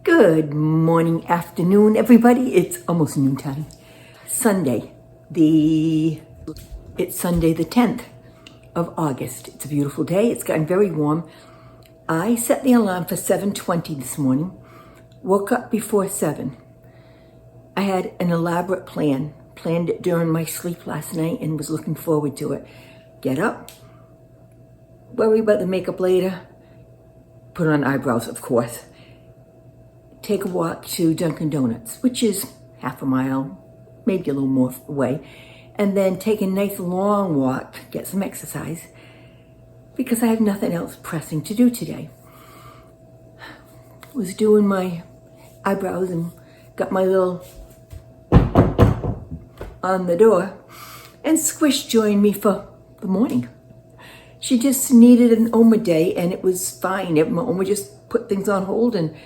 Good morning, afternoon, everybody. It's almost noontime. It's Sunday the 10th of August. It's a beautiful day. It's gotten very warm. I set the alarm for 7:20 this morning. Woke up before 7. I had an elaborate plan. Planned it during my sleep last night and was looking forward to it. Get up, worry about the makeup later, put on eyebrows, of course. Take a walk to Dunkin' Donuts, which is half a mile, maybe a little more away, and then take a nice long walk, get some exercise, because I have nothing else pressing to do today. Was doing my eyebrows and got my little on the door, and Squish joined me for the morning. She just needed an Oma day, and it was fine. Oma just put things on hold, and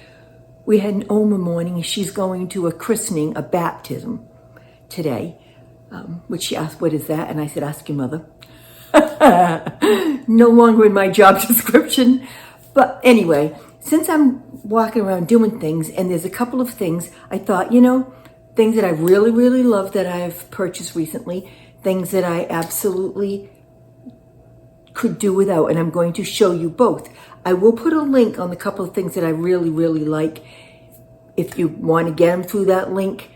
we had an Oma morning. She's going to a christening, a baptism today, which she asked, what is that? And I said, ask your mother. No longer in my job description. But anyway, since I'm walking around doing things, and there's a couple of things, I thought, things that I really, really love that I've purchased recently, things that I absolutely could do without, and I'm going to show you both. I will put a link on the couple of things that I really, really like. If you want to get them through that link,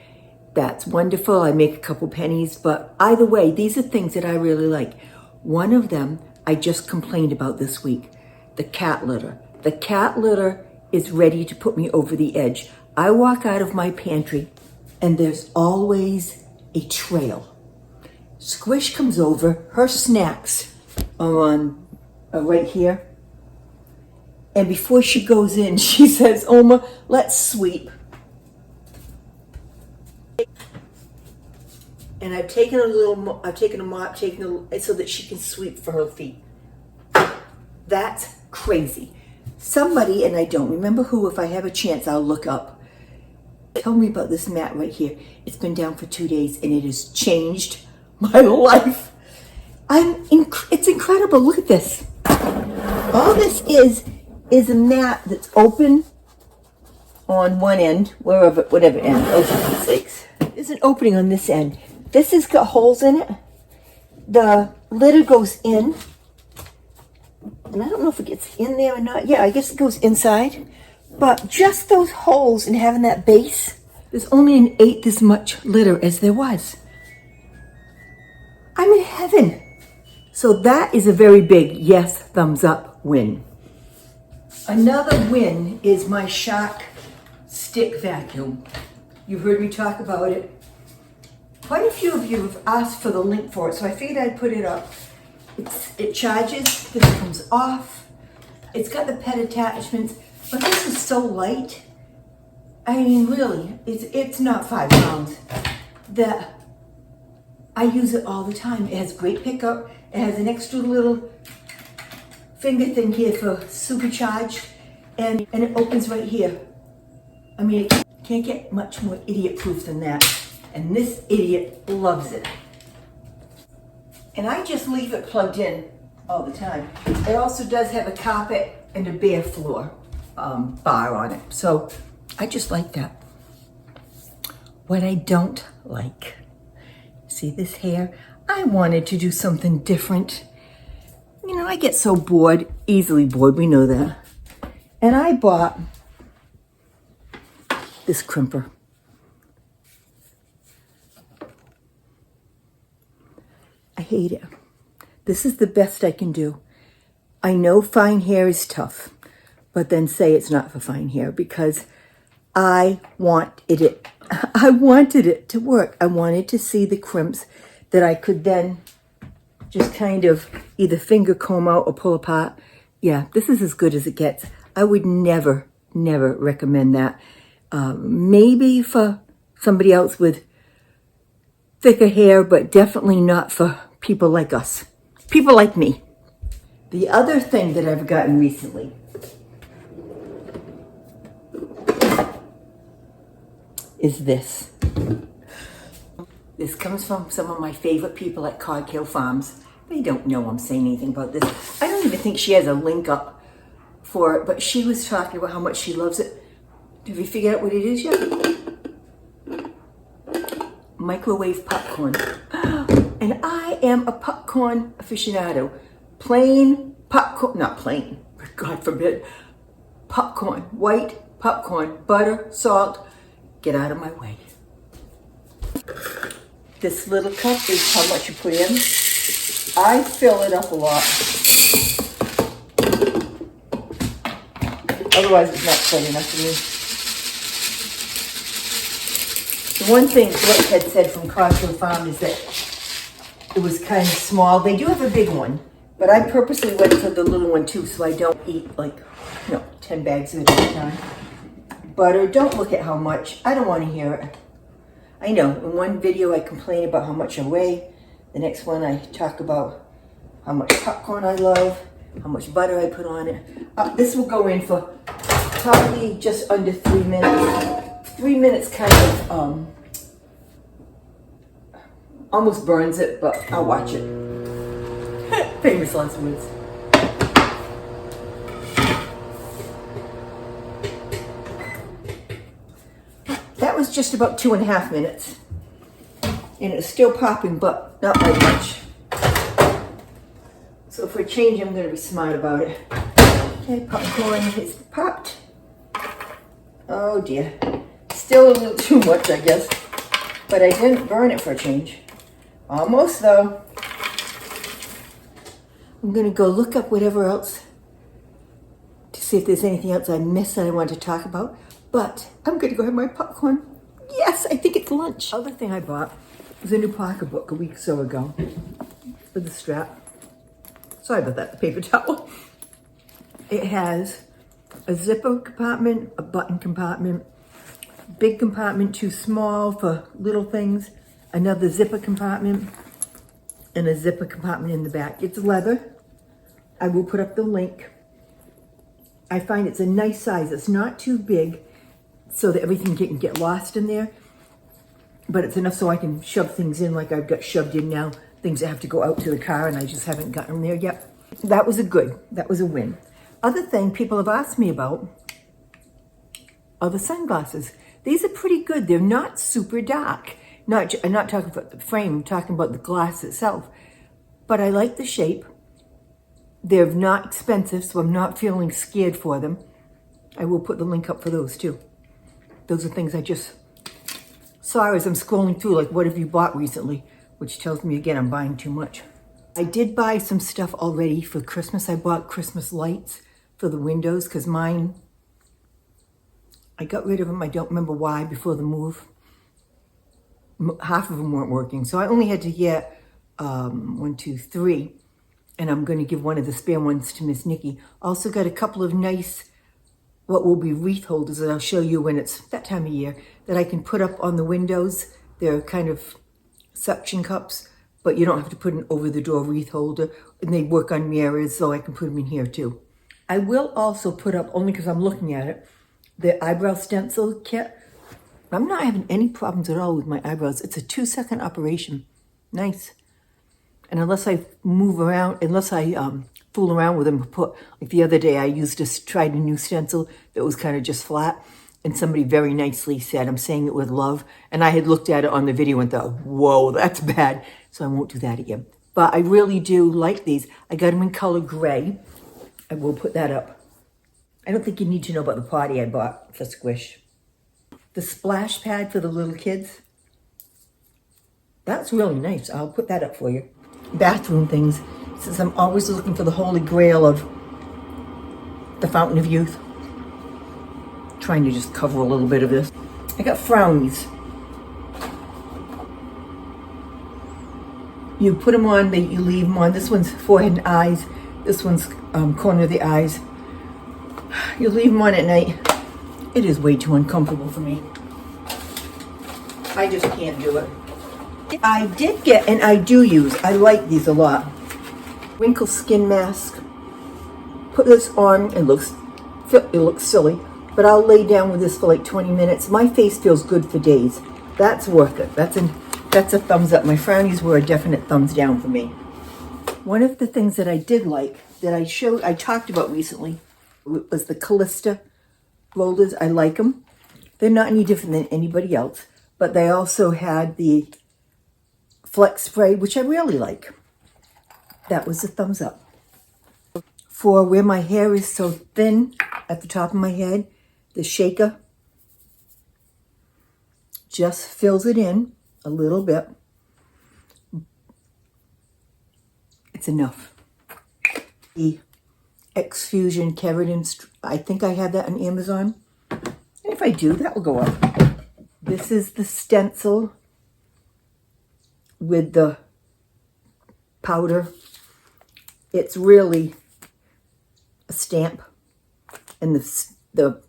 that's wonderful. I make a couple pennies, but either way, these are things that I really like. One of them I just complained about this week, the cat litter. The cat litter is ready to put me over the edge. I walk out of my pantry and there's always a trail. Squish comes over, her snacks are on right here. And before she goes in, she says, Oma, let's sweep. And I've taken a mop, so that she can sweep for her feet. That's crazy. Somebody, and I don't remember who, if I have a chance, I'll look up. Tell me about this mat right here. It's been down for 2 days and it has changed my life. It's incredible. Look at this. All this is a mat that's open on one end, whatever end. Oh, for Pete's sakes. There's an opening on this end. This has got holes in it. The litter goes in. And I don't know if it gets in there or not. Yeah, I guess it goes inside. But just those holes and having that base, there's only an eighth as much litter as there was. I'm in heaven. So that is a very big yes, thumbs up win. Another win is my Shark stick vacuum. You've heard me talk about it. Quite a few of you have asked for the link for it, so I figured I'd put it up. It charges, this comes off. It's got the pet attachments, but this is so light. I mean, really, it's not 5 pounds. That I use it all the time. It has great pickup. It has an extra little finger thing here for supercharge, and it opens right here. I mean, it can't get much more idiot-proof than that. And this idiot loves it. And I just leave it plugged in all the time. It also does have a carpet and a bare floor bar on it. So I just like that. What I don't like, see this hair? I wanted to do something different. I get so bored, easily bored, we know that. And I bought this crimper. I hate it. This is the best I can do. I know fine hair is tough, but then say it's not for fine hair, because I wanted it to work. I wanted to see the crimps that I could then just kind of either finger comb out or pull apart. Yeah, this is as good as it gets. I would never recommend that. Maybe for somebody else with thicker hair, but definitely not for people like us. People like me. The other thing that I've gotten recently is this. This comes from some of my favorite people at Coghill Farms. They don't know I'm saying anything about this. I don't even think she has a link up for it, but she was talking about how much she loves it. Have you figured out what it is yet? Microwave popcorn. And I am a popcorn aficionado. Plain popcorn, not plain, God forbid. Popcorn, white popcorn, butter, salt. Get out of my way. This little cup is how much you put in. I fill it up a lot. Otherwise, it's not quite enough for me. The one thing Blake had said from Costco Farm is that it was kind of small. They do have a big one, but I purposely went for the little one too, so I don't eat like, 10 bags of it at a time. Butter, don't look at how much. I don't want to hear it. I know, in one video I complain about how much I weigh. The next one I talk about how much popcorn I love, how much butter I put on it. This will go in for probably just under 3 minutes. 3 minutes kind of almost burns it, but I'll watch it. Famous last words. That was just about 2.5 minutes. And it's still popping, but not by much. So for a change, I'm going to be smart about it. Okay, popcorn is popped. Oh dear. Still a little too much, I guess. But I didn't burn it for a change. Almost though. I'm going to go look up whatever else to see if there's anything else I missed that I want to talk about. But I'm going to go have my popcorn. Yes, I think it's lunch. Other thing I bought was a new pocketbook a week or so ago with the strap. Sorry about that, the paper towel. It has a zipper compartment, a button compartment, big compartment too small for little things, another zipper compartment, and a zipper compartment in the back. It's leather. I will put up the link. I find it's a nice size. It's not too big so that everything can get lost in there, but it's enough so I can shove things in like I've got shoved in now, things that have to go out to the car and I just haven't gotten there yet. That was a win. Other thing people have asked me about are the sunglasses. These are pretty good. They're not super dark. I'm not talking about the frame, I'm talking about the glass itself. But I like the shape. They're not expensive, so I'm not feeling scared for them. I will put the link up for those too. Those are things I just saw as I'm scrolling through, like what have you bought recently? Which tells me again, I'm buying too much. I did buy some stuff already for Christmas. I bought Christmas lights for the windows because mine, I got rid of them. I don't remember why before the move. Half of them weren't working. So I only had to get 1, 2, 3. And I'm going to give one of the spare ones to Miss Nikki. Also got a couple of nice, what will be wreath holders that I'll show you when it's that time of year, that I can put up on the windows. They're kind of suction cups, but you don't have to put an over-the-door wreath holder. And they work on mirrors, so I can put them in here too. I will also put up, only because I'm looking at it, the eyebrow stencil kit. I'm not having any problems at all with my eyebrows. It's a 2-second operation. Nice. And unless I move around, unless I fool around with them, like the other day I tried a new stencil that was kind of just flat. And somebody very nicely said, I'm saying it with love. And I had looked at it on the video and thought, whoa, that's bad. So I won't do that again. But I really do like these. I got them in color gray. I will put that up. I don't think you need to know about the potty I bought for Squish. The splash pad for the little kids. That's really nice. I'll put that up for you. Bathroom things, since I'm always looking for the holy grail of the Fountain of Youth. Trying to just cover a little bit of this. I got frownies. You put them on, you leave them on. This one's forehead and eyes. This one's corner of the eyes. You leave them on at night. It is way too uncomfortable for me. I just can't do it. I did get, and I do use, I like these a lot. Wrinkle skin mask. Put this on, it looks silly, but I'll lay down with this for like 20 minutes. My face feels good for days. That's worth it. That's a thumbs up. My frownies were a definite thumbs down for me. One of the things that I did like, that I talked about recently, was the Kalista rollers. I like them. They're not any different than anybody else, but they also had the Flex Spray, which I really like. That was a thumbs up. For where my hair is so thin at the top of my head, the shaker just fills it in a little bit. It's enough. The X-Fusion Keratin, I think I have that on Amazon. And if I do, that will go up. This is the stencil with the powder. It's really a stamp, and the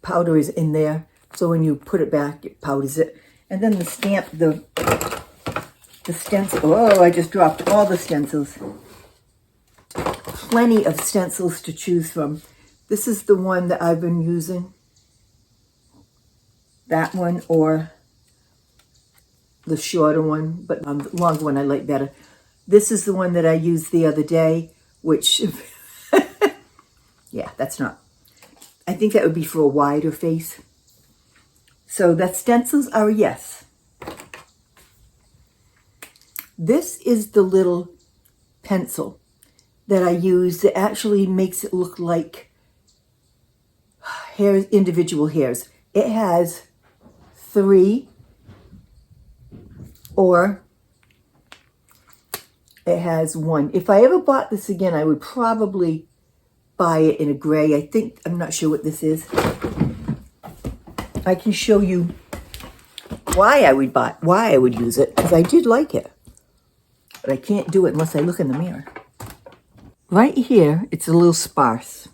powder is in there. So when you put it back, it powders it. And then the stamp, the stencil. Oh, I just dropped all the stencils. Plenty of stencils to choose from. This is the one that I've been using. That one or the shorter one, but the longer one I like better. This is the one that I used the other day, which, yeah, that's not. I think that would be for a wider face. So that stencils are a yes. This is the little pencil that I use that actually makes it look like hairs, individual hairs. It has 3 or it has 1. If I ever bought this again, I would probably buy it in a gray. I'm not sure what this is. I can show you why I would use it, because I did like it. But I can't do it unless I look in the mirror. Right here, it's a little sparse.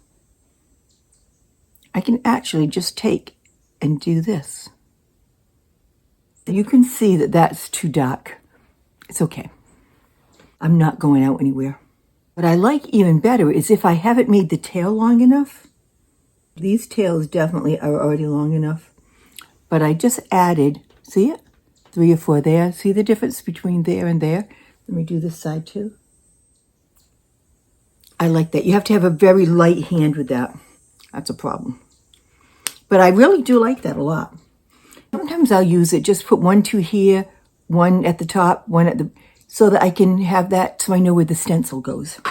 I can actually just take and do this. You can see that that's too dark. It's okay. I'm not going out anywhere. What I like even better is if I haven't made the tail long enough. These tails definitely are already long enough. But I just added, see it? 3 or 4 there. See the difference between there and there? Let me do this side too. I like that. You have to have a very light hand with that. That's a problem. But I really do like that a lot. Sometimes I'll use it, just put 1, 2 here, 1 at the top, 1 at the, so that I can have that so I know where the stencil goes.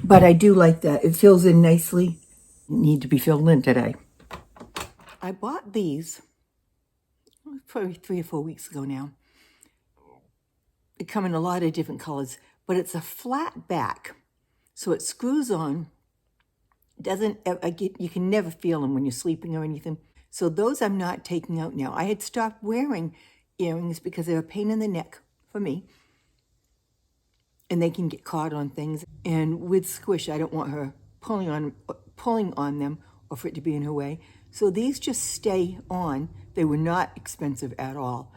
But I do like that. It fills in nicely. Need to be filled in today. I bought these probably 3 or 4 weeks ago now. They come in a lot of different colors, but it's a flat back. So it screws on. You can never feel them when you're sleeping or anything. So those I'm not taking out now. I had stopped wearing earrings because they're a pain in the neck for me. And they can get caught on things. And with Squish, I don't want her pulling on them or for it to be in her way. So these just stay on. They were not expensive at all.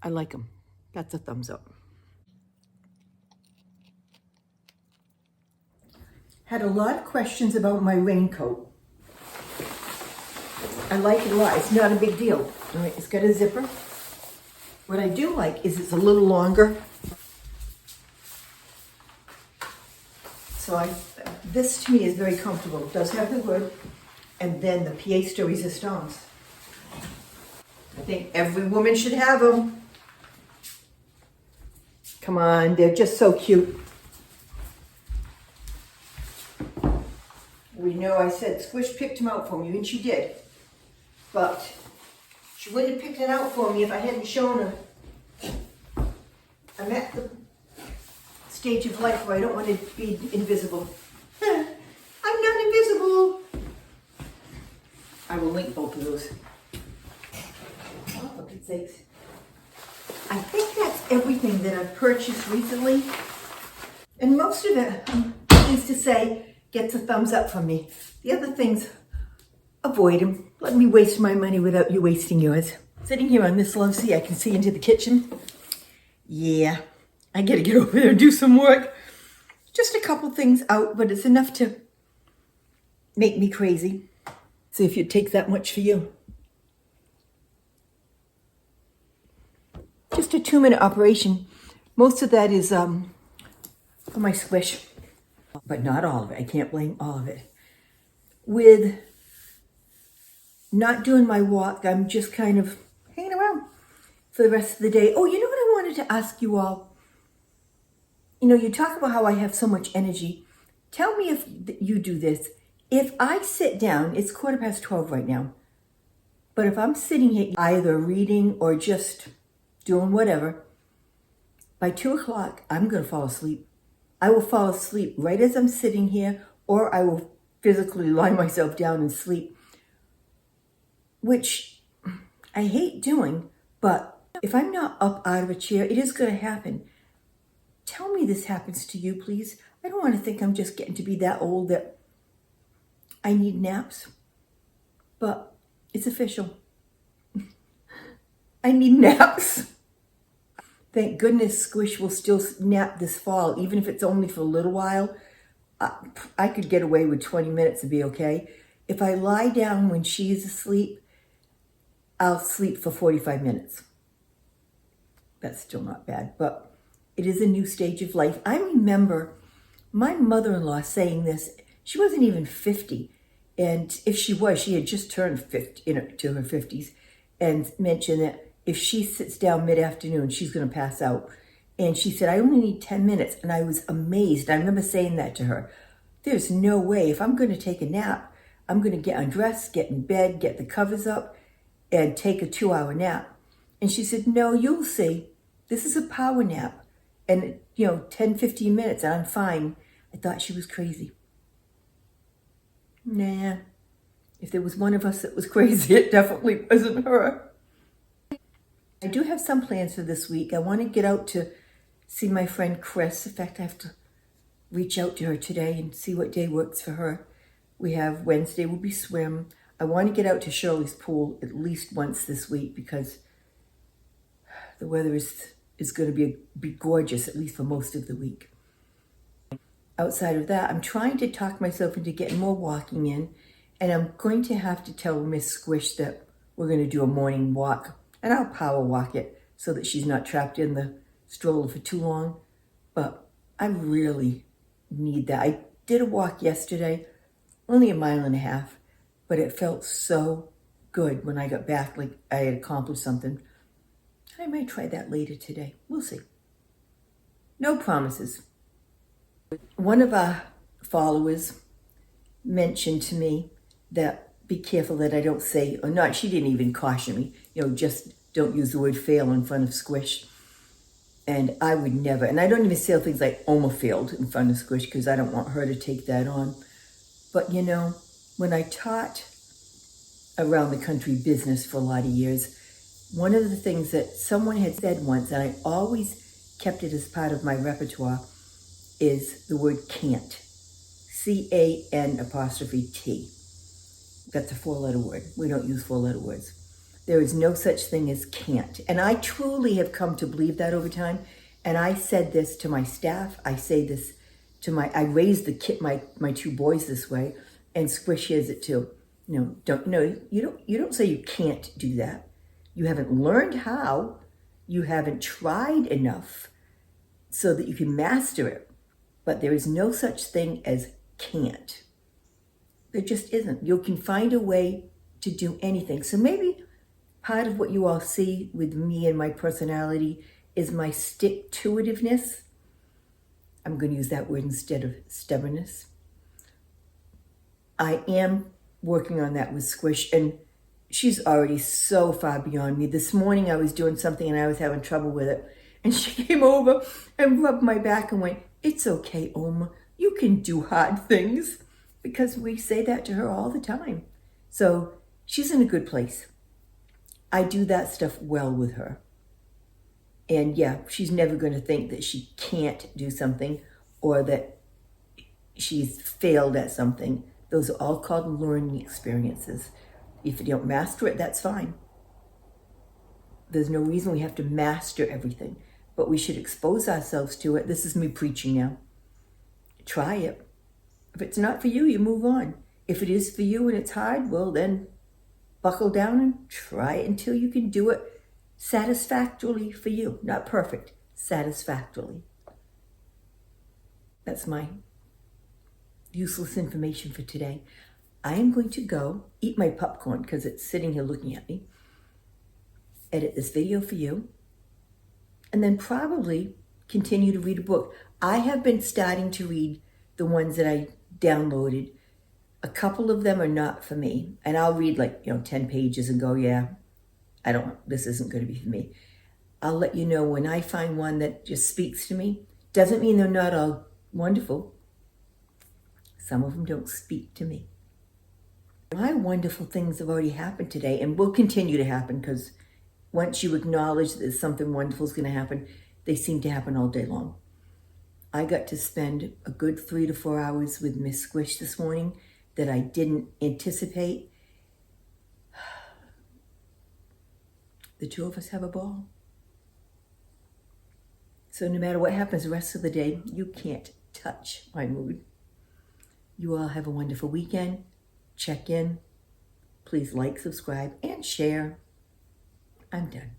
I like them. That's a thumbs up. Had a lot of questions about my raincoat. I like it a lot. It's not a big deal. All right, it's got a zipper. What I do like is it's a little longer. So this to me is very comfortable. It does have the hood and then the pièce de résistance. I think every woman should have them. Come on, they're just so cute. We know I said Squish picked them out for me, and she did. But she wouldn't have picked it out for me if I hadn't shown her. I'm at the stage of life where I don't want to be invisible. I'm not invisible. I will link both of those. Oh, for Pete's sakes. I think that's everything that I've purchased recently. And most of it, I'm pleased to say, gets a thumbs up from me. The other things, avoid them. Let me waste my money without you wasting yours. Sitting here on this love seat, I can see into the kitchen. Yeah, I gotta get over there and do some work. Just a couple things out, but it's enough to make me crazy. See if it takes that much for you. Just a 2-minute operation. Most of that is for my Squish, but not all of it. I can't blame all of it. With not doing my walk. I'm just kind of hanging around for the rest of the day. Oh, you know what I wanted to ask you all? You know, you talk about how I have so much energy. Tell me if you do this. If I sit down, it's 12:15 right now, but if I'm sitting here either reading or just doing whatever, by 2 o'clock, I'm going to fall asleep. I will fall asleep right as I'm sitting here, or I will physically lie myself down and sleep, which I hate doing, but if I'm not up out of a chair, it is going to happen. Tell me this happens to you, please. I don't want to think I'm just getting to be that old that I need naps, but it's official. I need naps. Thank goodness Squish will still nap this fall, even if it's only for a little while. I could get away with 20 minutes and be okay. If I lie down when she's asleep, I'll sleep for 45 minutes. That's still not bad, but it is a new stage of life. I remember my mother-in-law saying this. She wasn't even 50. And if she was, she had just turned 50, to her 50s, and mentioned that if she sits down mid-afternoon, she's going to pass out. And she said, I only need 10 minutes. And I was amazed. I remember saying that to her. There's no way. If I'm going to take a nap, I'm going to get undressed, get in bed, get the covers up, and take a 2-hour nap. And she said, no, you'll see. This is a power nap. And, 10, 15 minutes, and I'm fine. I thought she was crazy. Nah. If there was one of us that was crazy, it definitely wasn't her. I do have some plans for this week. I want to get out to see my friend Chris. In fact, I have to reach out to her today and see what day works for her. We have Wednesday will be swim. I want to get out to Shirley's pool at least once this week because the weather is going to be gorgeous, at least for most of the week. Outside of that, I'm trying to talk myself into getting more walking in, and I'm going to have to tell Miss Squish that we're going to do a morning walk, and I'll power walk it so that she's not trapped in the stroller for too long. But I really need that. I did a walk yesterday, only 1.5 miles, but it felt so good when I got back, like I had accomplished something. I might try that later today. We'll see. No promises. One of our followers mentioned to me that be careful that I don't say, or not, she didn't even caution me, just don't use the word fail in front of Squish. And I would never, and I don't even say things like Oma failed in front of Squish because I don't want her to take that on. But when I taught around the country business for a lot of years, one of the things that someone had said once, and I always kept it as part of my repertoire, is the word can't. C-A-N''T. That's a 4-letter word. We don't use 4-letter words. There is no such thing as can't. And I truly have come to believe that over time. And I said this to my staff. I say this to I raised my 2 boys this way, and Squish hears it too. You don't say you can't do that. You haven't learned how. You haven't tried enough so that you can master it. But there is no such thing as can't. There just isn't. You can find a way to do anything. So maybe part of what you all see with me and my personality is my stick-to-itiveness. I'm going to use that word instead of stubbornness. I am working on that with Squish, and she's already so far beyond me. This morning I was doing something and I was having trouble with it. And she came over and rubbed my back and went, it's okay, Oma. You can do hard things. Because we say that to her all the time. So she's in a good place. I do that stuff well with her. And yeah, she's never going to think that she can't do something or that she's failed at something. Those are all called learning experiences. If you don't master it, that's fine. There's no reason we have to master everything, but we should expose ourselves to it. This is me preaching now. Try it. If it's not for you, you move on. If it is for you and it's hard, well then buckle down and try it until you can do it satisfactorily for you. Not perfect, satisfactorily. That's my useless information for today. I am going to go eat my popcorn because it's sitting here looking at me, edit this video for you, and then probably continue to read a book. I have been starting to read the ones that I downloaded. A couple of them are not for me, and I'll read 10 pages and go, yeah, this isn't going to be for me. I'll let you know when I find one that just speaks to me. Doesn't mean they're not all wonderful. Some of them don't speak to me. My wonderful things have already happened today and will continue to happen, because once you acknowledge that something wonderful is going to happen, they seem to happen all day long. I got to spend a good 3 to 4 hours with Miss Squish this morning that I didn't anticipate. The two of us have a ball. So no matter what happens the rest of the day, you can't touch my mood. You all have a wonderful weekend. Check in. Please like, subscribe, and share. I'm done.